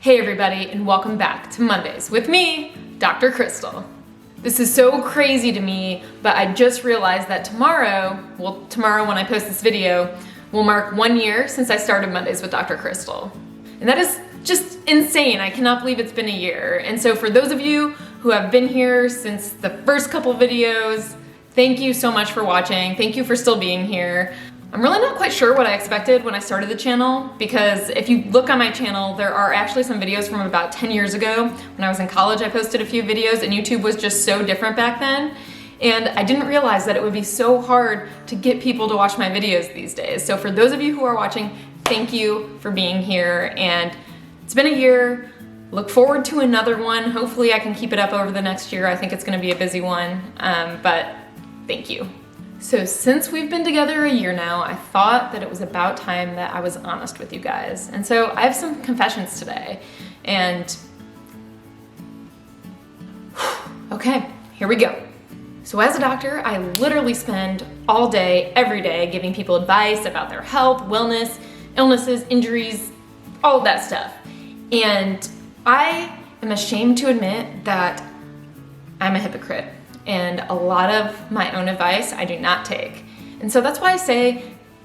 Hey everybody, and welcome back to Mondays with me, Dr. Crystal. This is so crazy to me, but I just realized that tomorrow when I post this video, will mark 1 year since I started Mondays with Dr. Crystal. And that is just insane. I cannot believe it's been a year. And so for those of you who have been here since the first couple videos, thank you so much for watching. Thank you for still being here. I'm really not quite sure what I expected when I started the channel, because if you look on my channel, there are actually some videos from about 10 years ago. When I was in college, I posted a few videos and YouTube was just so different back then. And I didn't realize that it would be so hard to get people to watch my videos these days. So for those of you who are watching, thank you for being here. And it's been a year. Look forward to another one. Hopefully I can keep it up over the next year. I think it's gonna be a busy one, but thank you. So since we've been together a year now, I thought that it was about time that I was honest with you guys. And so I have some confessions today. And okay, here we go. So as a doctor, I literally spend all day, every day, giving people advice about their health, wellness, illnesses, injuries, all of that stuff. And I am ashamed to admit that I'm a hypocrite. And a lot of my own advice I do not take. And so that's why I say,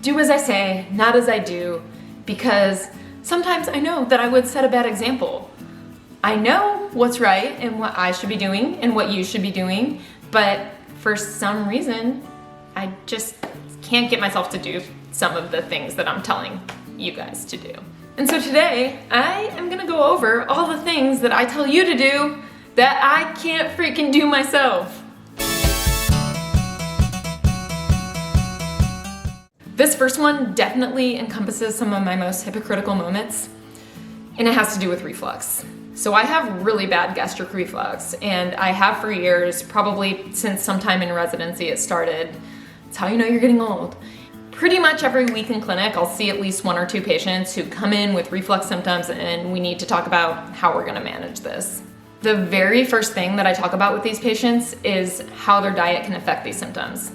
do as I say, not as I do, because sometimes I know that I would set a bad example. I know what's right and what I should be doing and what you should be doing, but for some reason, I just can't get myself to do some of the things that I'm telling you guys to do. And so today, I am gonna go over all the things that I tell you to do that I can't freaking do myself. This first one definitely encompasses some of my most hypocritical moments, and it has to do with reflux. So I have really bad gastric reflux, and I have for years, probably since sometime in residency it started. It's how you know you're getting old. Pretty much every week in clinic, I'll see at least 1 or 2 patients who come in with reflux symptoms, and we need to talk about how we're gonna manage this. The very first thing that I talk about with these patients is how their diet can affect these symptoms.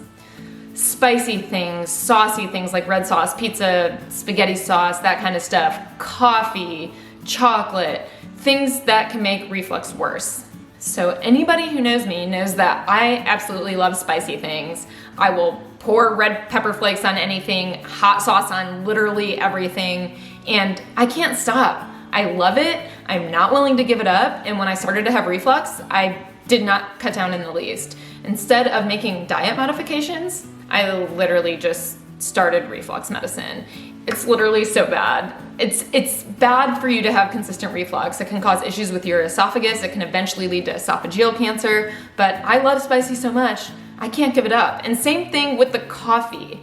Spicy things, saucy things like red sauce, pizza, spaghetti sauce, that kind of stuff, coffee, chocolate, things that can make reflux worse. So anybody who knows me knows that I absolutely love spicy things. I will pour red pepper flakes on anything, hot sauce on literally everything, and I can't stop. I love it. I'm not willing to give it up. And when I started to have reflux, I did not cut down in the least. Instead of making diet modifications, I literally just started reflux medicine. It's literally so bad. It's bad for you to have consistent reflux. It can cause issues with your esophagus. It can eventually lead to esophageal cancer. But I love spicy so much, I can't give it up. And same thing with the coffee.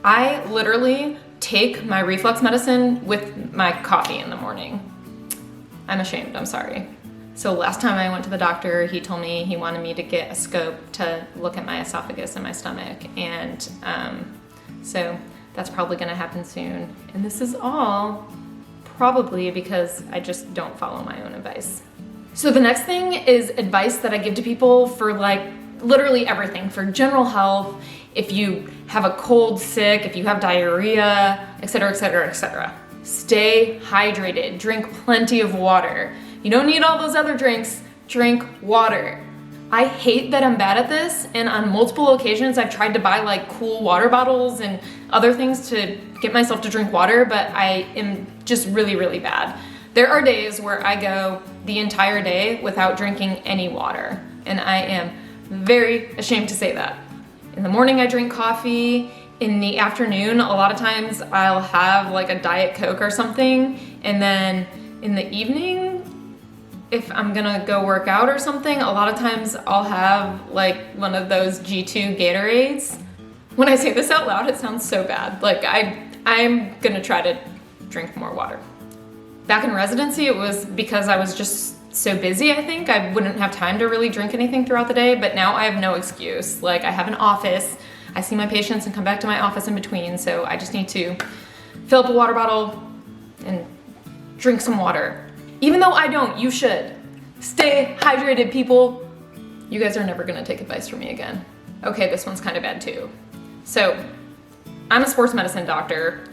I literally take my reflux medicine with my coffee in the morning. I'm ashamed, I'm sorry. So last time I went to the doctor, he told me he wanted me to get a scope to look at my esophagus and my stomach. And so that's probably gonna happen soon. And this is all probably because I just don't follow my own advice. So the next thing is advice that I give to people for like literally everything, for general health, if you have a cold, sick, if you have diarrhea, etc., etc., etc. Stay hydrated, drink plenty of water. You don't need all those other drinks, drink water. I hate that I'm bad at this, and on multiple occasions I've tried to buy like cool water bottles and other things to get myself to drink water, but I am just really, really bad. There are days where I go the entire day without drinking any water, and I am very ashamed to say that. In the morning I drink coffee. In the afternoon, a lot of times I'll have like a Diet Coke or something. And then in the evening, if I'm gonna go work out or something, a lot of times I'll have like one of those G2 Gatorades. When I say this out loud, it sounds so bad. Like I'm gonna try to drink more water. Back in residency, it was because I was just so busy, I think. I wouldn't have time to really drink anything throughout the day, but now I have no excuse. Like I have an office, I see my patients and come back to my office in between, so I just need to fill up a water bottle and drink some water. Even though I don't, you should. Stay hydrated, people. You guys are never gonna take advice from me again. Okay, this one's kind of bad too. So, I'm a sports medicine doctor.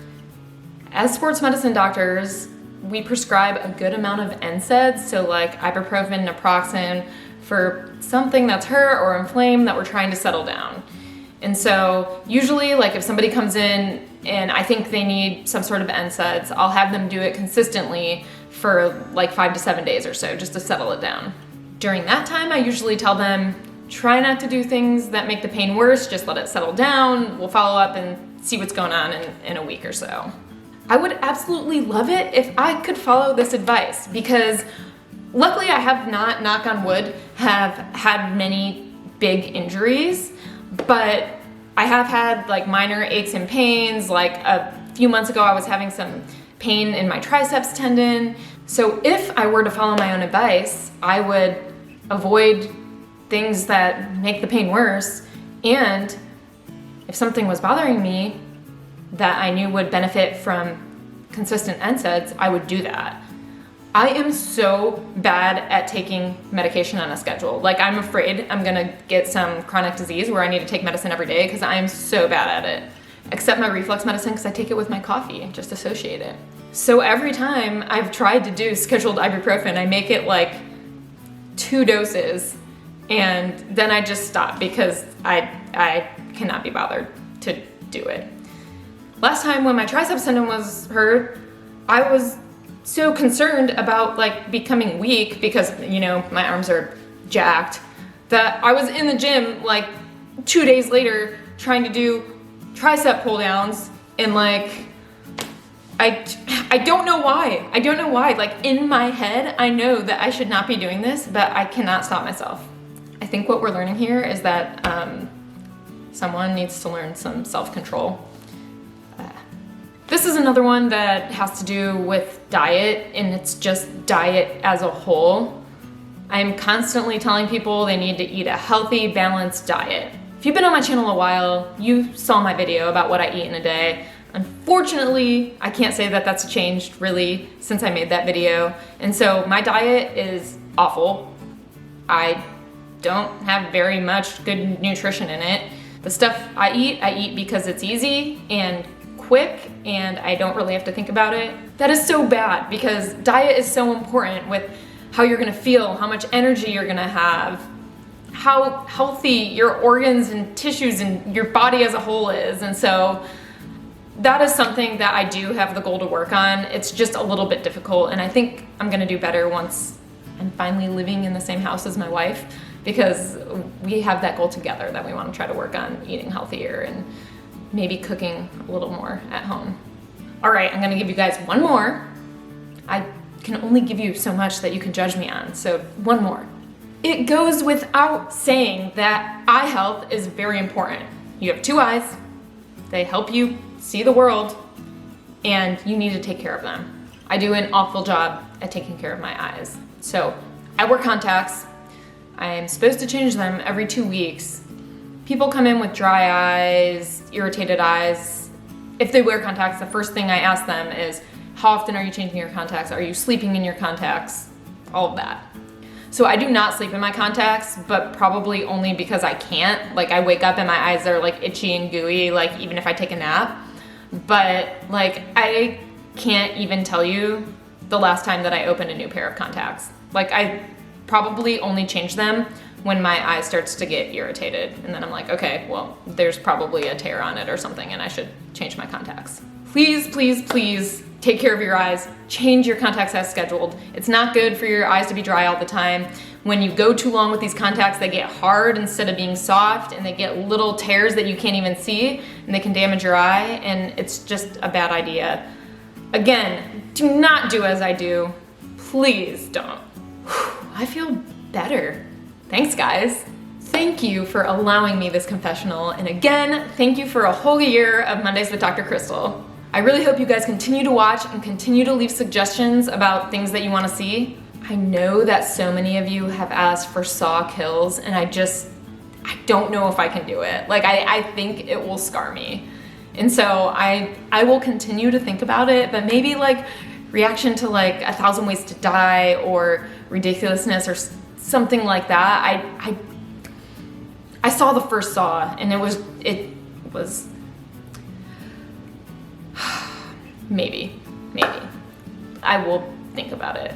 As sports medicine doctors, we prescribe a good amount of NSAIDs, so like ibuprofen, naproxen, for something that's hurt or inflamed that we're trying to settle down. And so usually, like if somebody comes in and I think they need some sort of NSAIDs, I'll have them do it consistently for like 5 to 7 days or so, just to settle it down. During that time, I usually tell them, try not to do things that make the pain worse, just let it settle down. We'll follow up and see what's going on in a week or so. I would absolutely love it if I could follow this advice, because luckily I have not, knock on wood, have had many big injuries, but I have had like minor aches and pains. Like a few months ago, I was having some pain in my triceps tendon. So if I were to follow my own advice, I would avoid things that make the pain worse. And if something was bothering me that I knew would benefit from consistent NSAIDs, I would do that. I am so bad at taking medication on a schedule. Like I'm afraid I'm gonna get some chronic disease where I need to take medicine every day, because I am so bad at it. Except my reflux medicine, because I take it with my coffee and just associate it. So every time I've tried to do scheduled ibuprofen, I make it like 2 doses, and then I just stop because I cannot be bothered to do it. Last time when my triceps tendon was hurt, I was so concerned about like becoming weak, because you know my arms are jacked, that I was in the gym like 2 days later trying to do tricep pull downs, and like I don't know why. I don't know why. Like in my head, I know that I should not be doing this, but I cannot stop myself. I think what we're learning here is that someone needs to learn some self-control. This is another one that has to do with diet, and it's just diet as a whole. I'm constantly telling people they need to eat a healthy, balanced diet. If you've been on my channel a while, you saw my video about what I eat in a day. Unfortunately, I can't say that that's changed really since I made that video. And so my diet is awful. I don't have very much good nutrition in it. The stuff I eat because it's easy and quick, and I don't really have to think about it. That is so bad, because diet is so important with how you're gonna feel, how much energy you're gonna have, how healthy your organs and tissues and your body as a whole is. And so that is something that I do have the goal to work on. It's just a little bit difficult, and I think I'm gonna do better once I'm finally living in the same house as my wife, because we have that goal together that we want to try to work on eating healthier and maybe cooking a little more at home. All right, I'm gonna give you guys one more. I can only give you so much that you can judge me on, so one more. It goes without saying that eye health is very important. You have 2 eyes, they help you see the world, and you need to take care of them. I do an awful job at taking care of my eyes. So I wear contacts. I'm supposed to change them every 2 weeks. People come in with dry eyes, irritated eyes. If they wear contacts, the first thing I ask them is, how often are you changing your contacts? Are you sleeping in your contacts? All of that. So I do not sleep in my contacts, but probably only because I can't. Like I wake up and my eyes are like itchy and gooey, like even if I take a nap. But like I can't even tell you the last time that I opened a new pair of contacts. Like I probably only change them when my eye starts to get irritated, and then I'm like, okay, well, there's probably a tear on it or something, and I should change my contacts. Please, please, please take care of your eyes. Change your contacts as scheduled. It's not good for your eyes to be dry all the time. When you go too long with these contacts, they get hard instead of being soft, and they get little tears that you can't even see, and they can damage your eye, and it's just a bad idea. Again, do not do as I do. Please don't. I feel better. Thanks, guys. Thank you for allowing me this confessional, and again, thank you for a whole year of Mondays with Dr. Crystal. I really hope you guys continue to watch and continue to leave suggestions about things that you want to see. I know that so many of you have asked for saw kills, and I don't know if I can do it. Like, I think it will scar me. And so I will continue to think about it, but maybe like reaction to like 1,000 Ways to Die or Ridiculousness or something like that. I saw the first Saw, and it was maybe. I will think about it.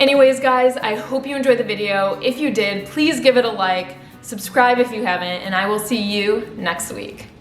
Anyways, guys, I hope you enjoyed the video. If you did, please give it a like, subscribe if you haven't, and I will see you next week.